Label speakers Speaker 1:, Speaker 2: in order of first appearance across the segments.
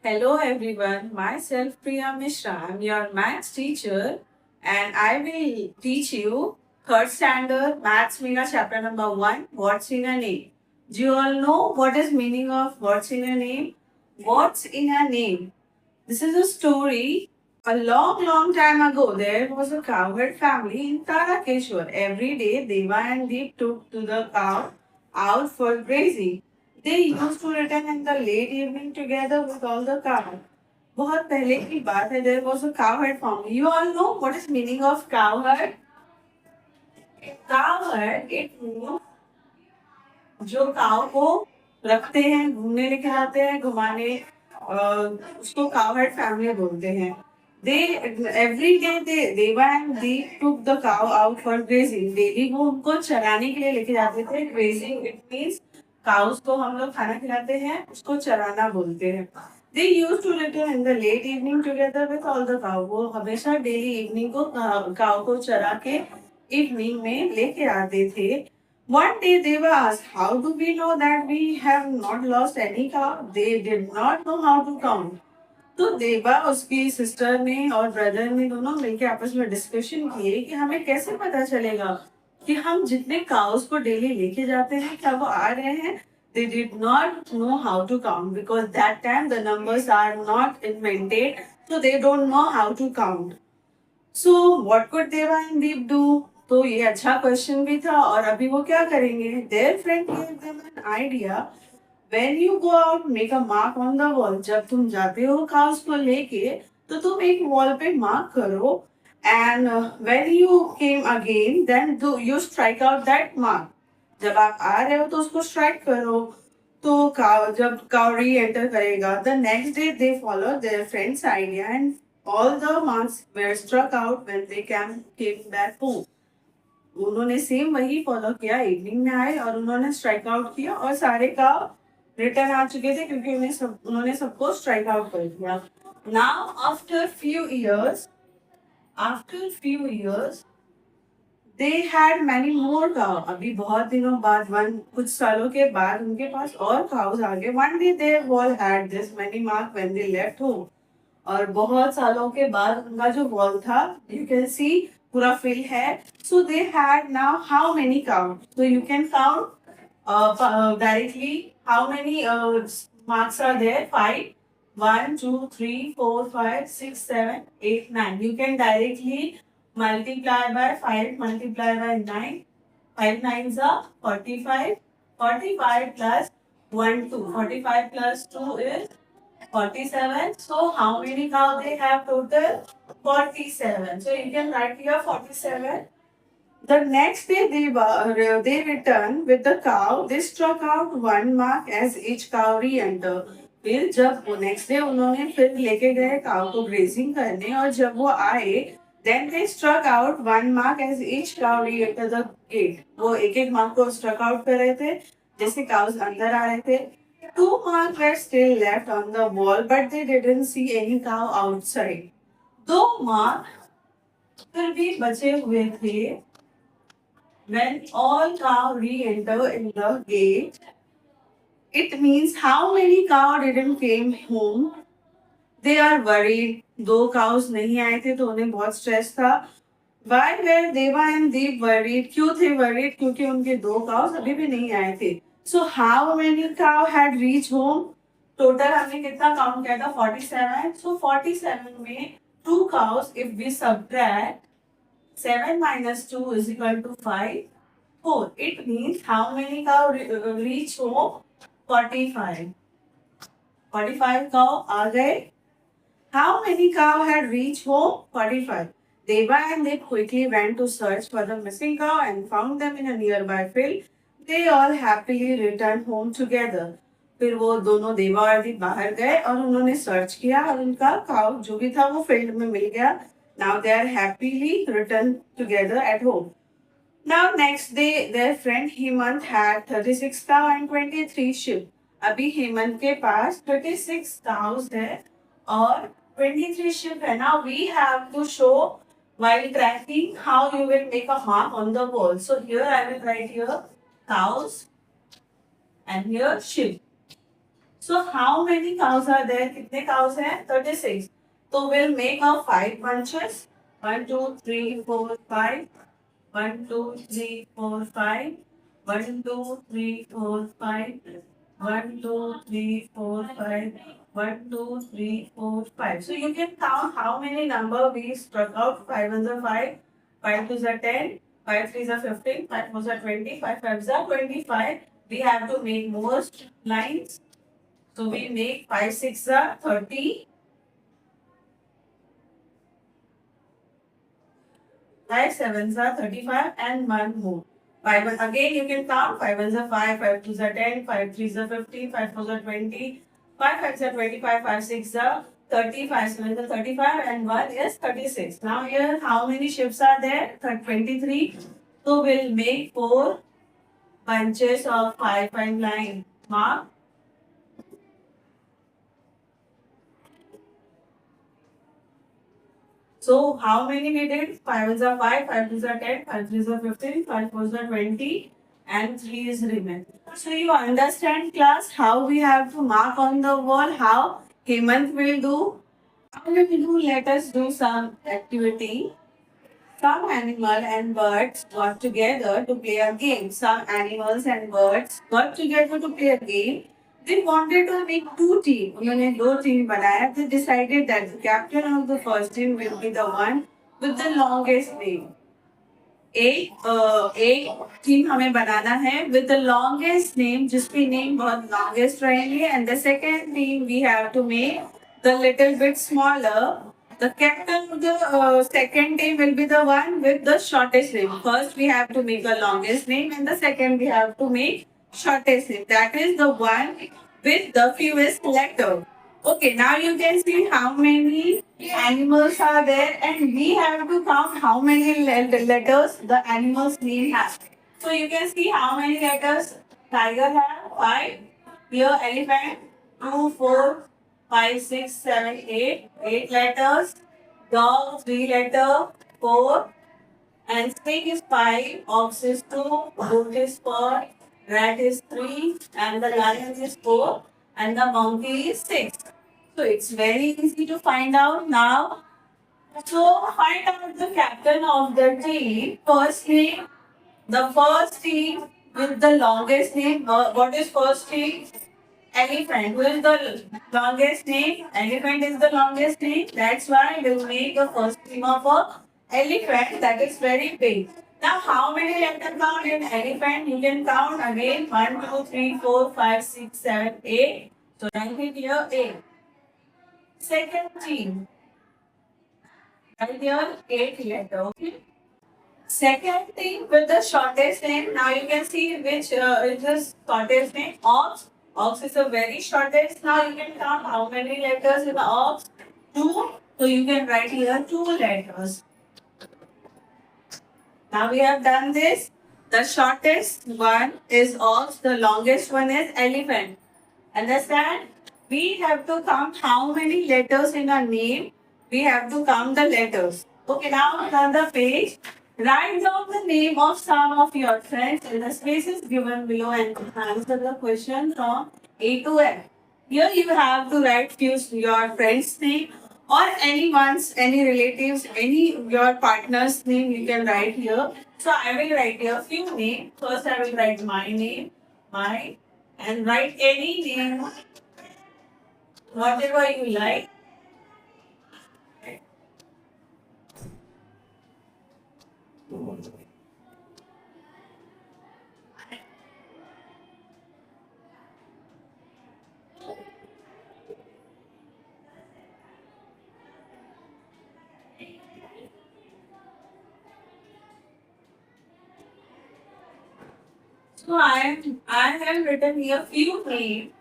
Speaker 1: Hello everyone, myself Priya Mishra. I'm your maths teacher and I will teach you third standard maths mega chapter number 1, what's in a name. Do you all know what is meaning of what's in a name? What's in a name? This is a story. A long time ago, there was a cowherd family in Tarakeshwar. Every day, Deva and Deep took to the cow out for grazing. They used to return in the late evening together with all the cows. बहुत पहले की बात है. There was a cowherd family. You all know what is meaning of cowherd? Cowherd, it means जो काव को रखते हैं, घूमने लेके जाते हैं, घुमाने, उसको कावहर्ड फैमिली बोलते हैं. दे एवरी डे देवा एंड दी टुक द काव आउट फॉर ग्रेजिंग. डेली वो उनको चराने के लिए लेके जाते थे. ग्रेजिंग इट मीन्स काउस को हम लोग खाना खिलाते हैं, उसको चराना बोलते हैं. They use to return in the late evening together with all the cow. वो हमेशा डेली इवनिंग को काउ को चरा के इवनिंग में लेके आते थे. One day they were asked, how do we know that we have not lost any cow? They did not know how to count. तो देवा उसकी सिस्टर ने और ब्रदर ने दोनों मिलकर आपस में डिस्कशन किए कि हमें कैसे पता चलेगा कि हम जितने काउस को डेली लेके जाते हैं क्या वो आ रहे हैं. They did not know how to count because that time the numbers are not invented, so they don't know how to count. So what could Deva and Deep do? तो ये अच्छा क्वेश्चन भी था. और अभी वो क्या करेंगे? Their friend gave them an idea. When you go out, make a mark on the wall. जब तुम जाते हो काउस को लेके तो तुम एक वॉल पे मार्क करो. And when you came again, then do you strike out that mark. जब आप आ रहे हो तो उसको स्ट्राइक करो. तो काव जब काव री एंटर करेगा, the next day they follow their friend's idea and all the marks were struck out when they came back home. उन्होंने सेम वही फॉलो किया. इवनिंग में आए और उन्होंने स्ट्राइक आउट किया और सारे का रिटर्न आ चुके थे क्योंकि उन्होंने सबको स्ट्राइक आउट कर दिया. Now after few years they had many more cow. अभी बहुत दिनों बाद, कुछ सालों के बाद उनके पास और काउस आ गए. One day they wall had this many mark when they left home. और बहुत सालों के बाद उनका जो वॉल था, यू कैन सी, पूरा फिल है. So they had now how many count. So you can count directly how many marks are there. 5, 1, 2, 3, 4, 5, 6, 7, 8, 9. You can directly multiply by 5, multiply by 9. 5 nines are 45. 45 plus 1, 2. 45 plus 2 is 47. So how many cow they have total? 47. So you can write here 47. The next day they return with the cow. They struck out one mark as each cow re-enter. फिर जब next day उन्होंने फिर लेके गए cow को grazing करने और जब वो आए, then they struck out one mark as each cow re-enter the gate. वो एक एक मार्क को स्ट्रक आउट कर रहे थे जैसे काउस अंदर आ रहे थे. Two marks were still left on the wall, but they didn't see any cow outside. दो मार्क फिर भी बचे हुए थे. When all cow re-enter in the gate, it means how many cow didn't came home. They are worried. दो cows नहीं आए थे तो उन्हें बहुत स्ट्रेस था. Why were Deva and Deep worried? क्यों थे worried? क्योंकि उनके दो cows अभी भी नहीं आए थे. So how many cow had reached home? Total हमने कितना काउंट किया था? 47. So 47 में 2 cows, if we subtract 7 minus 2 is equal to 5, 4. It means how many cow reach home? 45. 45 cow आ गए. How many cow had reached home? 45. Deva and they quickly went to search for the missing cow and found them in a nearby field. They all happily returned home together. फिर वो दोनों देवा और दीप बाहर गए और उन्होंने सर्च किया और उनका काउ जो भी था वो फील्ड में मिल गया. Now they are happily returned together at home. Now next day their friend Hemant had 36 cow and 23 sheep. अभी हेमंत के पास 36 cows है और 23 sheep है. Now we have to show while tracking how you will make a mark on the wall. So here I will write here cows and here sheep. So how many cows are there? कितने cows हैं? 36. So we'll make our 5 bunches. 1, 2, 3, 4, 5. 1, 2, 3, 4, 5. 1, 2, 3, 4, 5. 1, 2, 3, 4, 5. 1, 2, 3, 4, 5. So you can count how many number we struck out. 5 ones are 5. 5 twos are 10. 5 threes are 15. 5 fours are 20. 5 fives are 25. We have to make more lines. So we make 5 6 are 30. 5 7s are 35 and 1 more. 5 again you can count. 5 ones are 5, 5 twos are 10, 5 threes are 15, 5 fours are 20, 5 fives are 25, 5 6 are 30, 5 sevens are 35 and 1 is 36. Now here how many shifts are there? 23. So we'll make 4 bunches of 5 and line mark. So how many we did? 5 ones are 5, 5 twos are 10, 5 threes are 15, 5 fours are 20 and 3 is remain. So you understand class how we have to mark on the wall, how Hemant will do. How will we do? Let us do some activity. Some animal and birds got together to play a game. Some animals and birds got together to play a game. They wanted to make two teams. उन्होंने दो team बनाया. They decided that the captain of the first team will be the one with the longest name. एक team हमें बनाना है with the longest name, जिसकी name बहुत longest रहेंगे. And the second team we have to make the little bit smaller. The captain of the second team will be the one with the shortest name. First we have to make the longest name and the second we have to make shortest name. That is the one with the fewest letter. Okay, now you can see how many animals are there and we have to count how many letters the animal's name has. So you can see how many letters tiger have. 5. Here elephant 2, 4, 5, 6, 7, 8. 8 letters. Dog 3 letter 4. And snake is 5. Ox is 2. Goat is 4. Rat is 3. And the lion is 4. And the monkey is 6. So it's very easy to find out now. So find out the captain of the team. First name, the first team with the longest name. What is first team? Elephant. Who is the longest name? Elephant is the longest name. That's why we'll make the first team of a elephant that is very big. Now how many letters count in elephant? You can count again. 1, 2, 3, 4, 5, 6, 7, 8. So write it here 8. Second team. Write here 8 letter. Okay. Second team with the shortest name. Now you can see which is the shortest name. Ox. Ox is the very shortest. Now you can count how many letters in the ox. 2. So you can write here 2 letters. Now we have done this. The shortest one is ox. The longest one is elephant. Understand? We have to count how many letters in a name. We have to count the letters. Okay, now on the page, write down the name of some of your friends in the spaces given below and answer the question from A to F. Here you have to write few your friends' name or anyone's, any relatives, any your partner's name you can write here. So I will write here few names. First I will write my name, my, and write any name, whatever you like. So I have written here few names.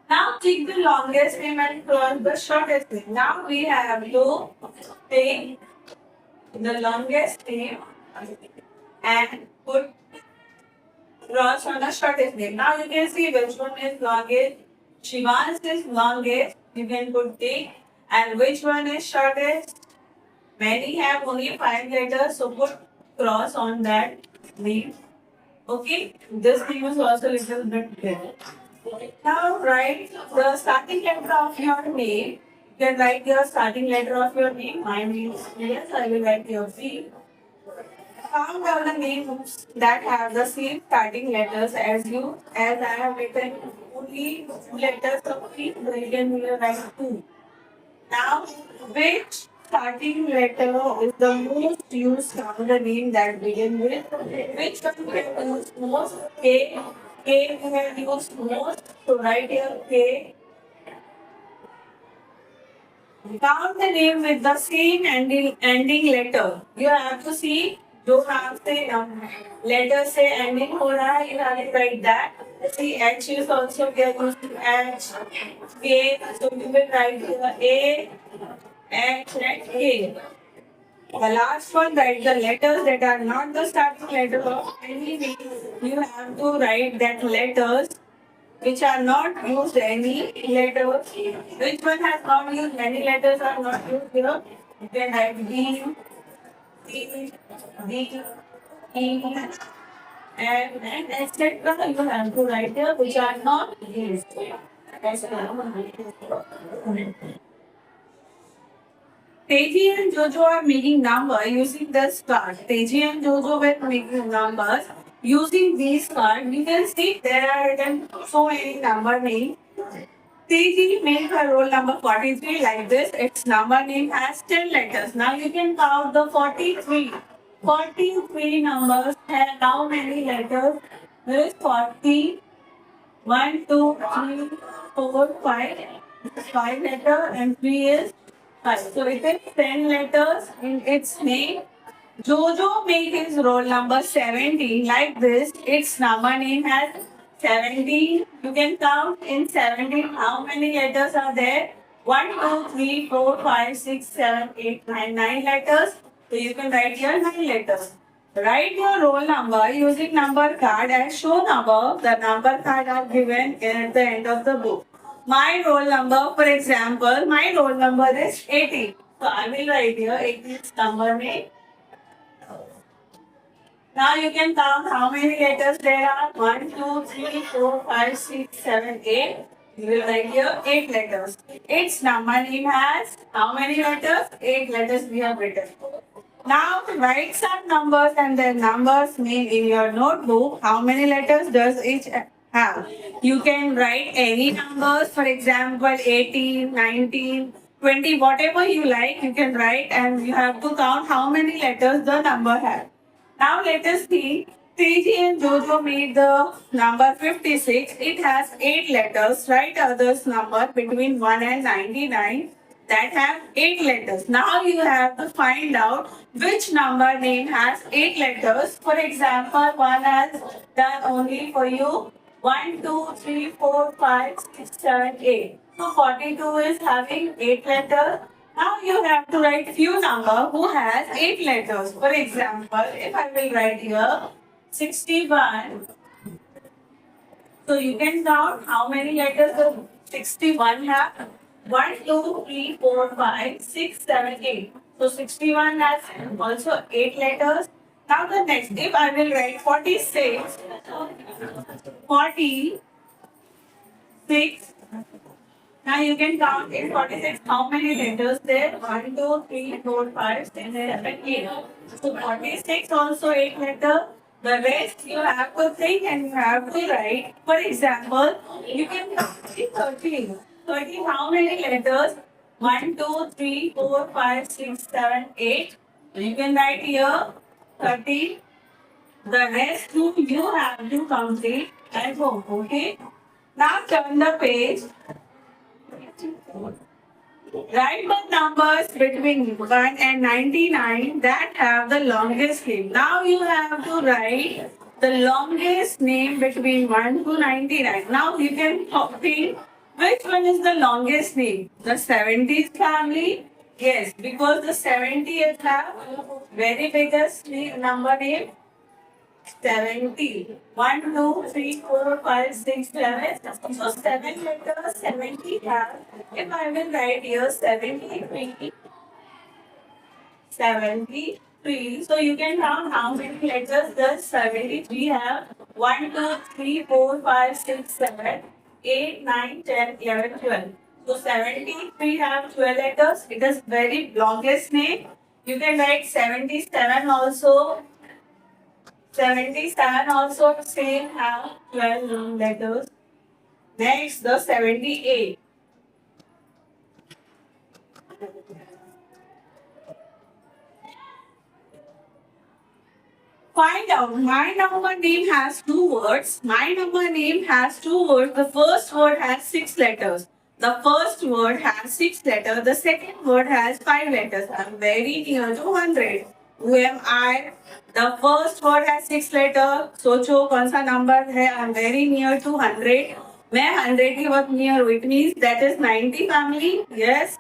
Speaker 1: Now take the longest name and cross the shortest name. Now we have to take the longest name and put cross on the shortest name. Now you can see which one is longest. Shivan's is longest. You can put T. And which one is shortest? Many have only 5 letters, so put cross on that name. Okay, this name is also a little bit big. Now write the starting letter of your name. You can write your starting letter of your name. Mine is yes, I will write your C. Count all the names that have the same starting letters as you, as I have written only two letters of P, so you can write two. Now, which starting letter is the most used from the name that begin with? Which one we have used most? K. K we have used most. So write here K. Count the name with the same ending letter. You have to see जो नाम से letter से ending हो रहा है. You have to write that. See H is also there. H K. So you will write here A H and K. The last one, write the letters that are not the starting letter of any name. You have to write that letters which are not used any letters. Which one has not used any letters are not used here? You can write B, C, D, E, and etc. You have to write here which are not used. Teji and Jojo are making number using this card. Teji and Jojo were making numbers using these cards. You can see there are written so many number names. Teji made her roll number 43 like this. Its number name has 10 letters. Now you can count the 43. 43 numbers have how many letters? There is 40. 1, 2, 3, 4, 5. 5 letter and 3 is 5. So it is 10 letters in its name. Jojo made his roll number 17 like this. Its number name has 17. You can count in 17 how many letters are there. 1, 2, 3, 4, 5, 6, 7, 8, 9. 9 letters. So you can write here 9 letters. Write your roll number using number card and show number. The number card are given at the end of the book. My roll number, for example, my roll number is 80. So I will write here 80 number name. Now you can count how many letters there are. 1, 2, 3, 4, 5, 6, 7, 8. You will write here 8 letters. Its number name has how many letters? 8 letters we have written. Now write some numbers and their numbers name in your notebook. How many letters does each have? You can write any numbers, for example 18, 19, 20, whatever you like, you can write and you have to count how many letters the number has. Now let us see. Teji and Jojo made the number 56. It has 8 letters. Write others number between 1 and 99 that have 8 letters. Now you have to find out which number name has 8 letters. For example, one has done only for you 1, 2, 3, 4, 5, 6, 7, 8. So 42 is having 8 letters. Now you have to write few number who has 8 letters. For example, if I will write here 61. So you can count how many letters does 61 have. 1, 2, 3, 4, 5, 6, 7, 8. So 61 has also 8 letters. Now the next, if I will write 46, 46. Now you can count in 46 how many letters there. 1, 2, 3, 4, 5, 6, 7, 8. So 46 also 8 letters. The rest you have to think and you have to write. For example, you can count in 13. 13 how many letters? 1, 2, 3, 4, 5, 6, 7, 8. You can write here 13. The rest you have to complete at home. Okay. Now turn the page. Write the numbers between 1 and 99 that have the longest name. Now you have to write the longest name between 1 to 99. Now you can think which one is the longest name? The 70s family? Yes, because the 70s have very biggest number name. 70. 1, 2, 3, 4, 5, 6, 7. So 7 letters, 70 have. If I will write here 73, 73. So you can count how many letters does 73 have. 1, 2, 3, 4, 5, 6, 7, 8, 9, 10, 11, 12. So 73 have 12 letters. It is very longest name. You can write 77 also. 77 also same have 12 long letters. Next, the 78. Find out. My number name has two words. My number name has two words. The first word has 6 letters. The first word has 6 letters. The second word has 5 letters. I'm very near to 100. Who am I? The first word has 6 letters. सोचो कौन सा number है? I'm very near to 100. मैं 100 के बहुत near हूँ. It means that is 90 family. Yes.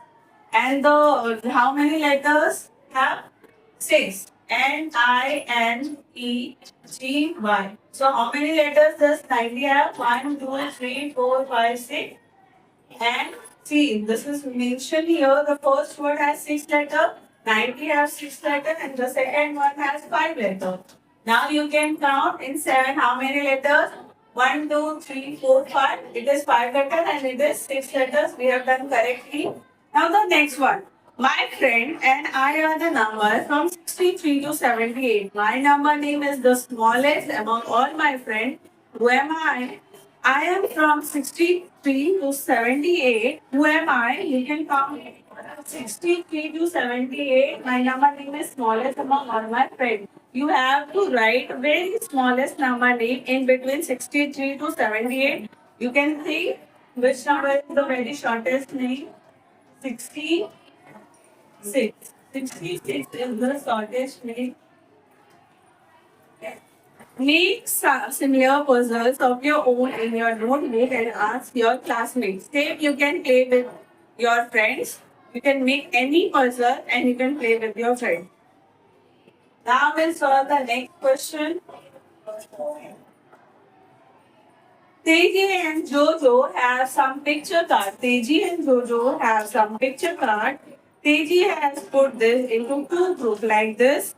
Speaker 1: And the how many letters have? 6. N-I-N-E-G-Y. So how many letters does 90 have? 1, 2, 3, 4, 5, 6. And see, this is mentioned here. The first word has 6 letters. 90 has 6 letters, and the second one has 5 letters. Now you can count in 7 how many letters? 1, 2, 3, 4, 5. It is 5 letters and it is 6 letters. We have done correctly. Now the next one. My friend and I are the number from 63 to 78. My number name is the smallest among all my friends. Who am I? I am from 63 to 78. Who am I? You can count 63 to 78. My number name is smallest among all my friends. You have to write very smallest number name in between 63 to 78. You can see which number is the very shortest name. 66. 66 is the shortest name. Make similar puzzles of your own in your notebook and ask your classmates. Same you can play with your friends. You can make any puzzle and you can play with your friends. Now we'll solve the next question. Teji and Jojo have some picture card. Teji and Jojo have some picture card. Teji has put this into two groups like this.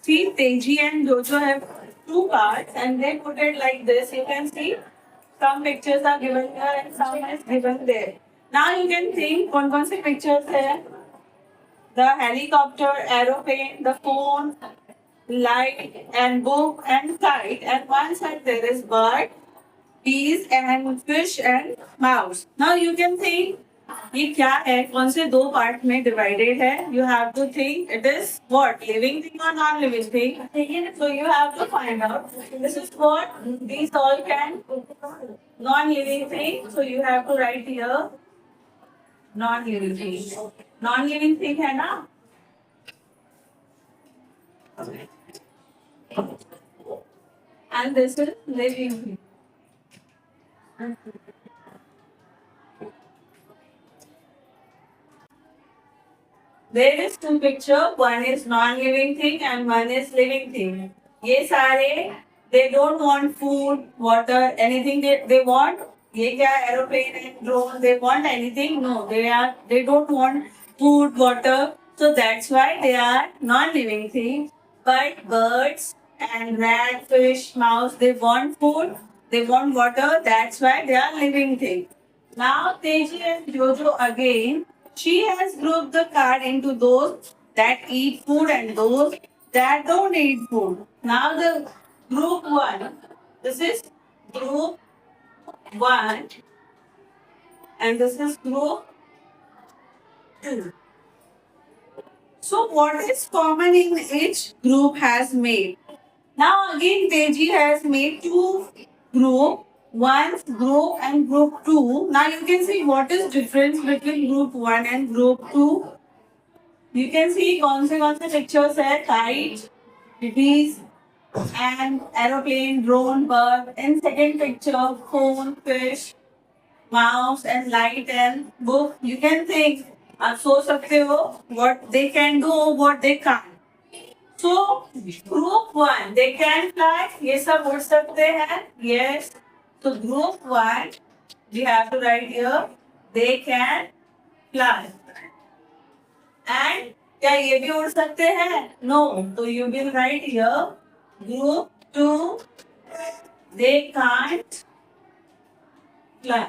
Speaker 1: See, Teji and Jojo have two cards and they put it like this. You can see some pictures are given here and some is given there. Now you can think कौन से pictures है? The helicopter, aeroplane, the phone, light and book and kite. And one side there is bird, bees and fish and mouse. Now you can think ये क्या है कौन से दो part में डिवाइडेड है you have to think it is what living thing और non living thing so you have to find out this is what these all can non living thing so you have to write here non living thing है ना and this is living thing There is two picture. One is non-living thing and one is living thing. ये सारे they don't want food, water, anything they want. ये क्या aeroplane and drone? They want anything? No, they don't want food, water. So that's why they are non-living things. But birds and rat, fish, mouse, they want food, they want water. That's why they are living things. Now Teji and Jojo again. She has grouped the card into those that eat food and those that don't eat food. Now the group 1, this is group 1 and this is group 2. So what is common in each group has made? Now again Teji has made two group. One group and group 2. Now you can see what is difference between group 1 and group 2. You can see कौन से pictures है kite, bees and aeroplane, drone, bird. In second picture phone, fish, mouse and light and book. You can think आप सोच सकते हो what they can do, what they can't. So group 1 they can fly. ये सब उड़ सकते हैं. Yes. So group 1, we have to write here, they can fly. And क्या ये भी उड़ सकते हैं? No. So you will write here, group 2, they can't fly.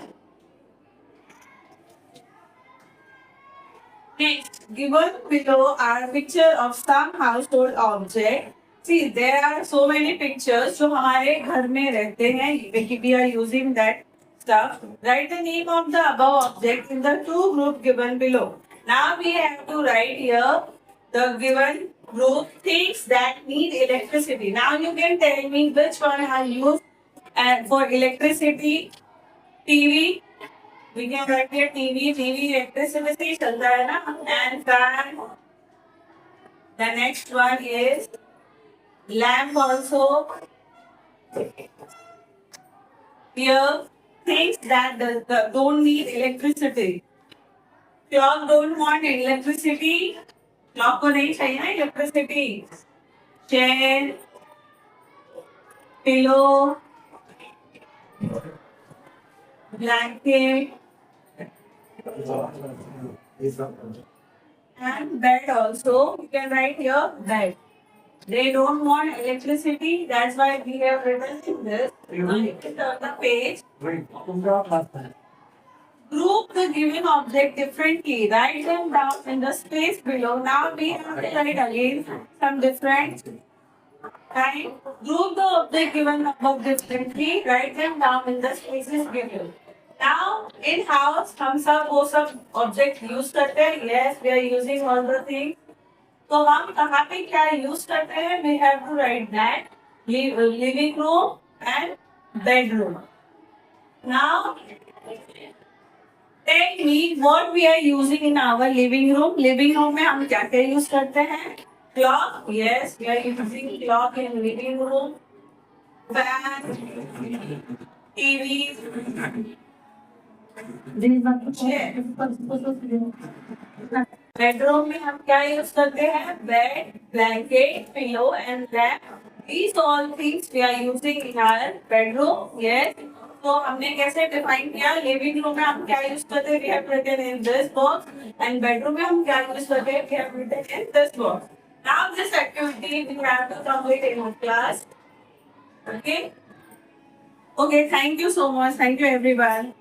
Speaker 1: Next, given below are picture of some household object. See, there are so many pictures जो हमारे घर में रहते हैं. We are using that stuff. Write the name of the above object in the two group given below. Now we have to write here the given group things that need electricity. Now you can tell me which one are used for electricity. TV. We can write here TV. TV electricity से चलता है ना. And fan. The next one is lamp also. Here things that don't need electricity. Clock don't want electricity. Clock को नहीं चाहिए ना electricity. Chair, pillow, blanket, and bed also. You can write here bed. They don't want electricity. That's why we have written in this. Now you can turn the page. Group the given object differently. Write them down in the space below. Now we have to write again some different kind. Group the object given above differently. Write them down in the spaces given. Now in house हम सब वो सब object use करते हैं. Yes, we are using all the things. तो हम कहाँ पे क्या use करते हैं? We have to write that living room and bedroom. Now tell me what we are using in our living room. Living room में हम क्या क्या use करते हैं? Clock. Yes, we are using clock in living room. Fan, TV. Bedroom में हम क्या use करते हैं? Bed, blanket, pillow and lamp. These all things we are using in our bedroom. Yes. तो हमने कैसे डिफाइन किया? लिविंग रूम में हम क्या यूज करते हैं? We have written in this box. And bedroom में हम क्या यूज करते हैं? We have written in this box. Now this activity we have to complete in our class. Okay. Okay. Thank you so much. Thank you everyone.